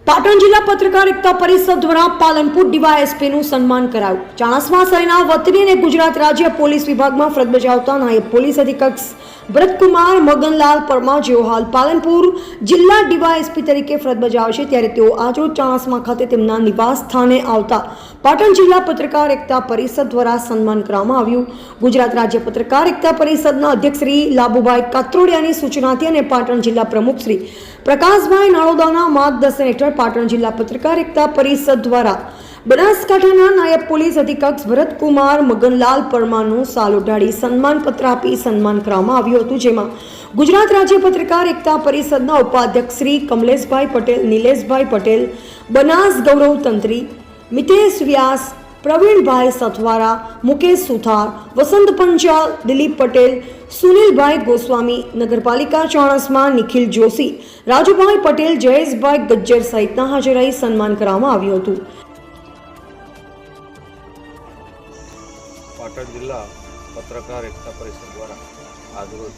પાટણ જિલ્લા પત્રકાર એકતા પરિષદ દ્વારા પાલનપુર ડીવાયએસપીનું સન્માન કરાયું। ચાણસ્મા શહેરના વતની અને ગુજરાત રાજ્ય પોલીસ વિભાગમાં ફરજ બજાવતા નાયબ પોલીસ અધિક્ષક ભરતકુમાર મગનલાલ પરમાર જેઓ હાલ પાલનપુર જિલ્લા ડીવાયએસપી તરીકે ફરજ બજાવે છે, ત્યારે તેઓ આજરોજ ચાણસ્મા ખાતે તેમના નિવાસ સ્થાને આવતા પાટણ જિલ્લા પત્રકાર એકતા પરિષદ દ્વારા સન્માન કરવામાં આવ્યું। ગુજરાત રાજ્ય પત્રકાર એકતા પરિષદના અધ્યક્ષ શ્રી લાબુભાઈ કાત્રોડિયાની સૂચનાથી અને પાટણ જિલ્લા પ્રમુખ શ્રી પ્રકાશભાઈ નાળોદાના માર્ગદર્શન હેઠળ પાટણ જિલ્લા પત્રકાર એકતા પરિષદ દ્વારા બનાસકાંઠાના નાયબ પોલીસ અધિક્ષક ભરતકુમાર મગનલાલ પરમારનું સાલ ઉઢાડી સન્માનપત્ર આપી સન્માન કરવામાં આવ્યું હતું, જેમાં ગુજરાત રાજ્ય પત્રકાર એકતા પરિષદના ઉપાધ્યક્ષ શ્રી કમલેશભાઈ પટેલ, નિલેશભાઈ પટેલ, બનાસ ગૌરવ તંત્રી, મિતેશ વ્યાસ, પ્રવીણભાઈ સથવારા, મુકેશ સુથાર, વસંત પંચાલ, દિલીપ પટેલ, સુનિલભાઈ ગોસ્વામી, નગરપાલિકા ચાણસ્મા નિખિલ જોશી, રાજુભાઈ પટેલ, જયેશભાઈ ગજ્જર સહિતના હાજર રહી સન્માન કરવામાં આવ્યું હતું। પાટણ જિલ્લા પત્રકાર એકતા પરિષદ દ્વારા આજરોજ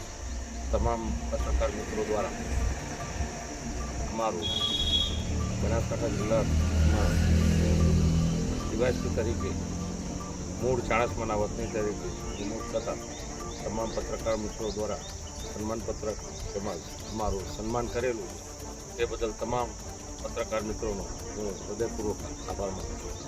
તમામ પત્રકાર મિત્રો દ્વારા અમારું બનાસકાંઠા જિલ્લામાં ડીવાયએસપી તરીકે મૂળ ચાણસ્માના વતની તરીકે નિમણૂક થતાં તમામ પત્રકાર મિત્રો દ્વારા સન્માનપત્ર તેમજ અમારું સન્માન કરેલું એ બદલ તમામ પત્રકાર મિત્રોનો હું હૃદયપૂર્વક આભાર માનું છું।